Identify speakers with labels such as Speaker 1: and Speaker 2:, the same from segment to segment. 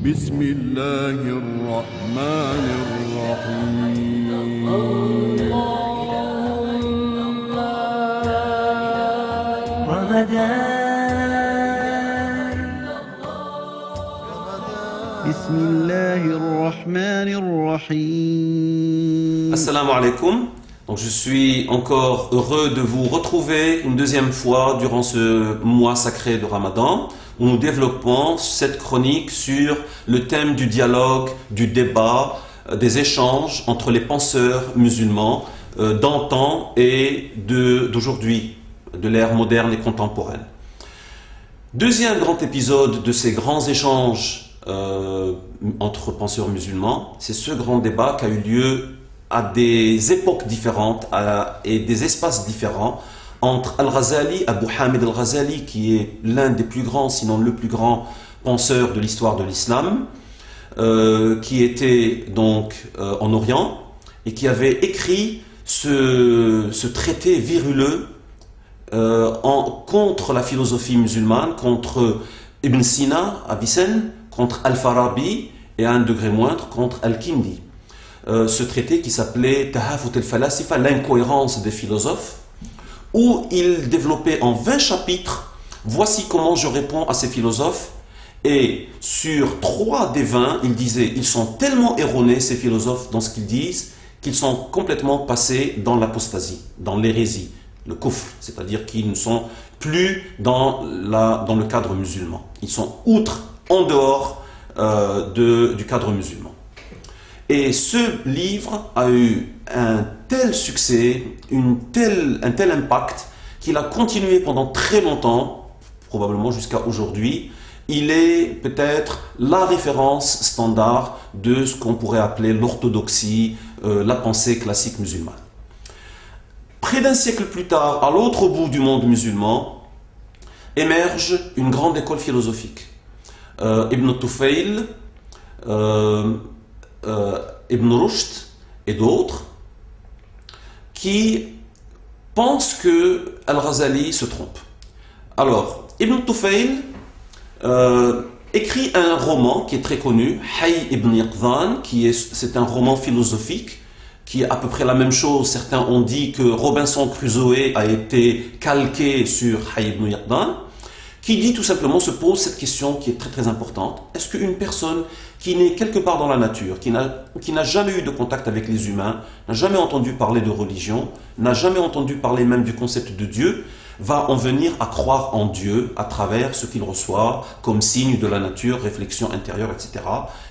Speaker 1: بسم الله الرحمن الرحيم
Speaker 2: رمضان بسم الله الرحمن الرحيم.
Speaker 3: Assalamu alaikum. Donc je suis encore heureux de vous retrouver une deuxième fois durant ce mois sacré de Ramadan où nous développons cette chronique sur le thème du dialogue, du débat, des échanges entre les penseurs musulmans d'antan et d'aujourd'hui, de l'ère moderne et contemporaine. Deuxième grand épisode de ces grands échanges entre penseurs musulmans, c'est ce grand débat qui a eu lieu à des époques différentes et des espaces différents entre Al-Ghazali, Abu Hamid Al-Ghazali, qui est l'un des plus grands, sinon le plus grand penseur de l'histoire de l'islam, qui était donc en Orient et qui avait écrit ce traité viruleux contre la philosophie musulmane, contre Ibn Sina, Avicenne, contre Al-Farabi et à un degré moindre contre Al-Kindi. Ce traité qui s'appelait Tahafut al-Falasifa, l'incohérence des philosophes, où il développait en 20 chapitres, voici comment je réponds à ces philosophes, et sur 3 des 20, il disait, ils sont tellement erronés, ces philosophes, dans ce qu'ils disent, qu'ils sont complètement passés dans l'apostasie, dans l'hérésie, le kufr, c'est-à-dire qu'ils ne sont plus dans le cadre musulman. Ils sont en dehors du cadre musulman. Et ce livre a eu un tel succès, un tel impact, qu'il a continué pendant très longtemps, probablement jusqu'à aujourd'hui. Il est peut-être la référence standard de ce qu'on pourrait appeler l'orthodoxie, la pensée classique musulmane. Près d'un siècle plus tard, à l'autre bout du monde musulman, émerge une grande école philosophique. Ibn Tufayl, Ibn Rushd et d'autres qui pensent que Al-Ghazali se trompe. Alors, Ibn Tufayl écrit un roman qui est très connu, Hayy ibn Yaqdhan, c'est un roman philosophique qui est à peu près la même chose. Certains ont dit que Robinson Crusoe a été calqué sur Hayy ibn Yaqdhan, qui dit tout simplement, se pose cette question qui est très très importante. Est-ce qu'une personne qui naît quelque part dans la nature, qui n'a jamais eu de contact avec les humains, n'a jamais entendu parler de religion, n'a jamais entendu parler même du concept de Dieu, va en venir à croire en Dieu à travers ce qu'il reçoit comme signe de la nature, réflexion intérieure, etc.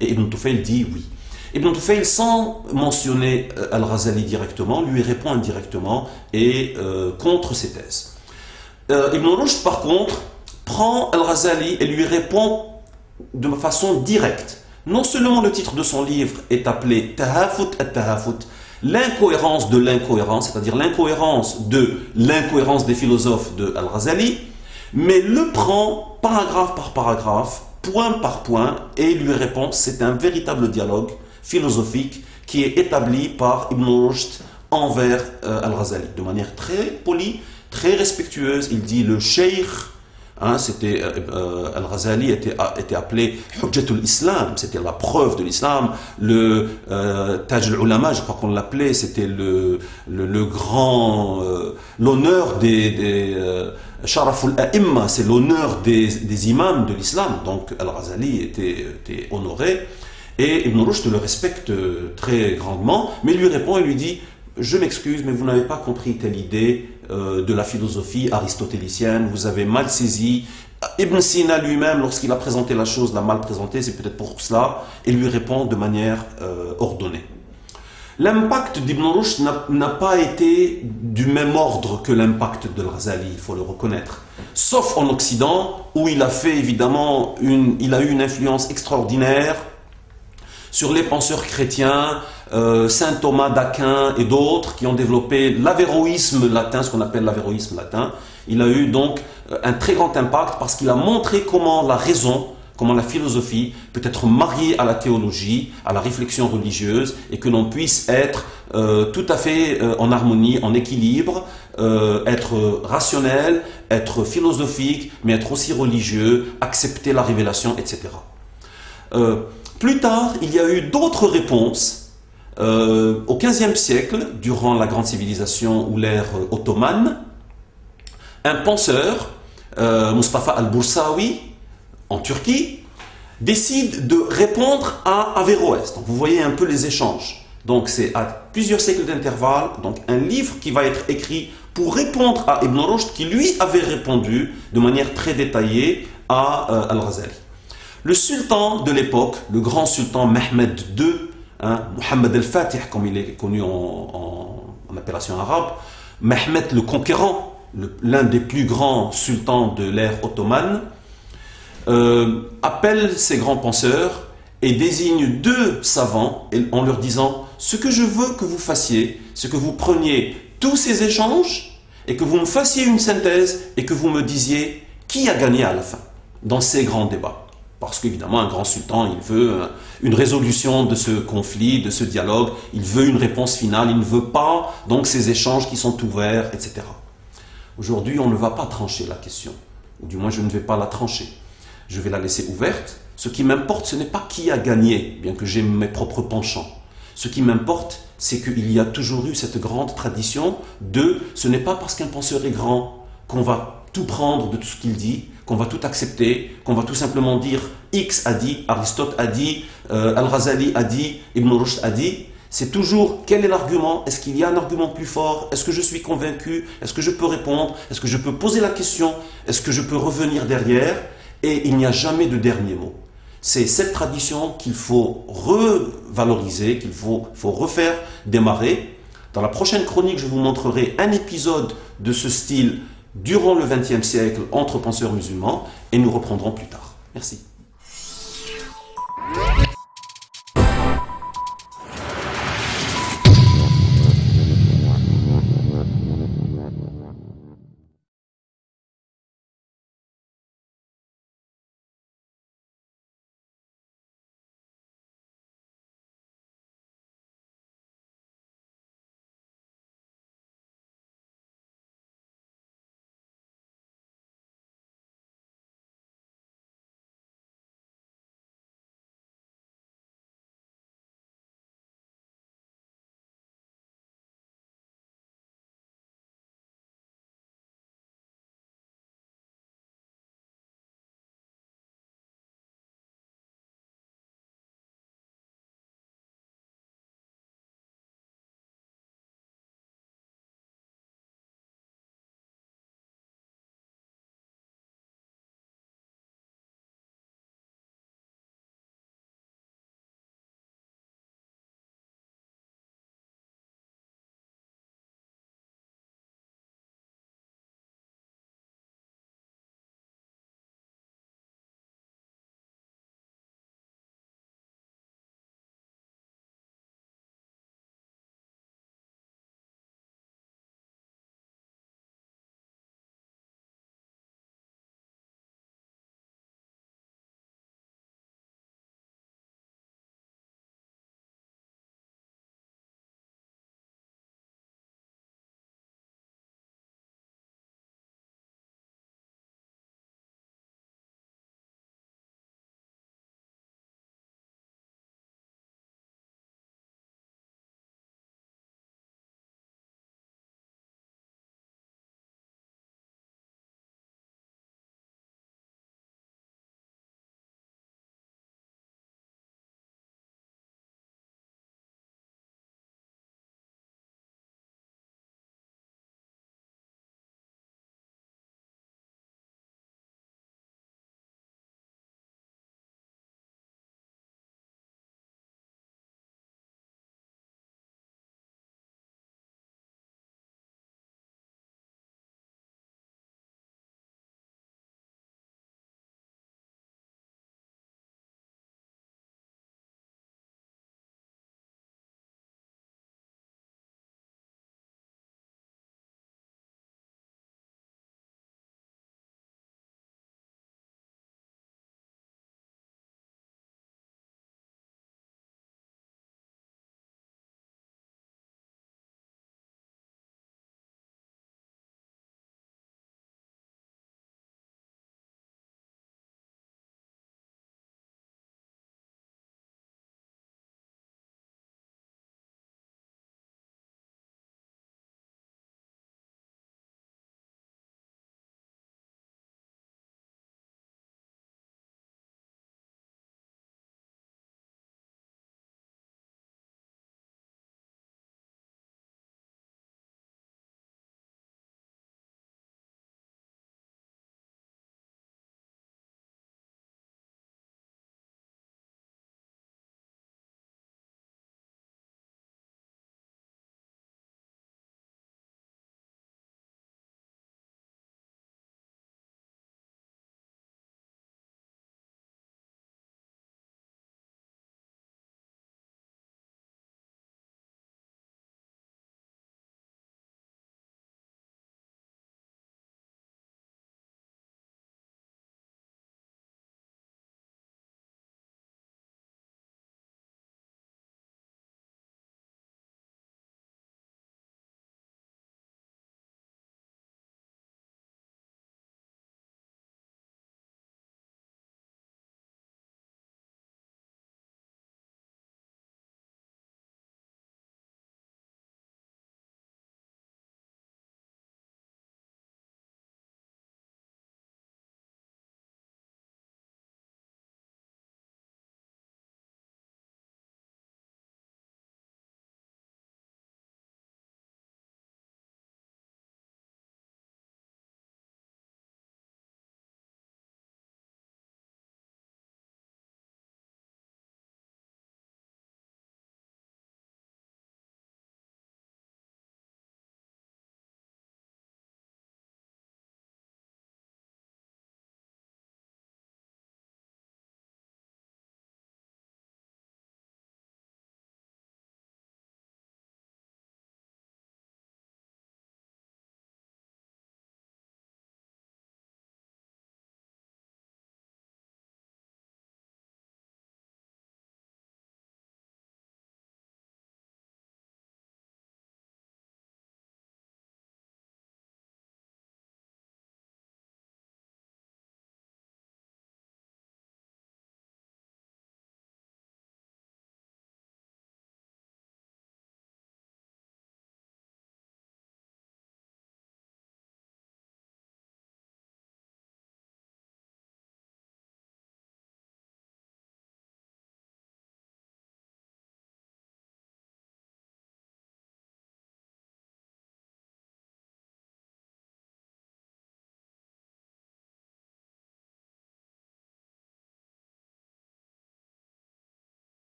Speaker 3: Et Ibn Tufayl dit oui. Ibn Tufayl, sans mentionner Al-Ghazali directement, lui répond indirectement et contre ses thèses. Ibn Rushd, par contre, prend Al-Ghazali et lui répond de façon directe. Non seulement le titre de son livre est appelé Tahafut al-Tahafut, l'incohérence de l'incohérence, c'est-à-dire l'incohérence des philosophes de Al-Ghazali, mais le prend paragraphe par paragraphe, point par point, et lui répond. C'est un véritable dialogue philosophique qui est établi par Ibn Rushd envers Al-Ghazali, de manière très polie, très respectueuse. Il dit le cheikh. Al-Ghazali était appelé Hujjatul Islam, c'était la preuve de l'islam. Le Taj al-Ulama, je crois qu'on l'appelait, c'était l'honneur des Sharaful A'imma, c'est l'honneur des imams de l'islam. Donc Al-Ghazali était honoré et Ibn Rushd le respecte très grandement, mais il lui répond et lui dit: je m'excuse, mais vous n'avez pas compris telle idée de la philosophie aristotélicienne, vous avez mal saisi. Ibn Sina lui-même, lorsqu'il a présenté la chose, l'a mal présenté, c'est peut-être pour cela, et lui répond de manière ordonnée. L'impact d'Ibn Rushd n'a pas été du même ordre que l'impact de Al-Ghazali, il faut le reconnaître. Sauf en Occident, où il a fait évidemment il a eu une influence extraordinaire sur les penseurs chrétiens, Saint Thomas d'Aquin et d'autres qui ont développé l'avéroïsme latin, ce qu'on appelle l'avéroïsme latin. Il a eu donc un très grand impact parce qu'il a montré comment la raison, comment la philosophie peut être mariée à la théologie, à la réflexion religieuse, et que l'on puisse être tout à fait en harmonie, en équilibre, être rationnel, être philosophique, mais être aussi religieux, accepter la révélation, etc. Plus tard, il y a eu d'autres réponses. Au XVe siècle, durant la grande civilisation ou l'ère ottomane, un penseur, Mustafa al-Boursaoui, en Turquie, décide de répondre à Averroès. Donc vous voyez un peu les échanges. Donc c'est à plusieurs siècles d'intervalle, donc un livre qui va être écrit pour répondre à Ibn Rushd, qui lui avait répondu de manière très détaillée à Al-Ghazali. Le sultan de l'époque, le grand sultan Mehmed II, Mohammed al-Fatih comme il est connu en appellation arabe, Mehmed le Conquérant, l'un des plus grands sultans de l'ère ottomane, appelle ces grands penseurs et désigne deux savants en leur disant « Ce que je veux que vous fassiez, c'est que vous preniez tous ces échanges et que vous me fassiez une synthèse et que vous me disiez qui a gagné à la fin dans ces grands débats. » Parce qu'évidemment, un grand sultan, il veut une résolution de ce conflit, de ce dialogue, il veut une réponse finale, il ne veut pas donc ces échanges qui sont ouverts, etc. Aujourd'hui, on ne va pas trancher la question, ou du moins je ne vais pas la trancher. Je vais la laisser ouverte. Ce qui m'importe, ce n'est pas qui a gagné, bien que j'ai mes propres penchants. Ce qui m'importe, c'est qu'il y a toujours eu cette grande tradition de « ce n'est pas parce qu'un penseur est grand qu'on va tout prendre de tout ce qu'il dit, qu'on va tout accepter, qu'on va tout simplement dire X a dit, Aristote a dit, Al-Ghazali a dit, Ibn Rushd a dit ». C'est toujours quel est l'argument, est-ce qu'il y a un argument plus fort, est-ce que je suis convaincu, est-ce que je peux répondre, est-ce que je peux poser la question, est-ce que je peux revenir derrière, et il n'y a jamais de dernier mot. C'est cette tradition qu'il faut revaloriser, qu'il faut refaire démarrer. Dans la prochaine chronique, je vous montrerai un épisode de ce style durant le XXe siècle entre penseurs musulmans et nous reprendrons plus tard. Merci.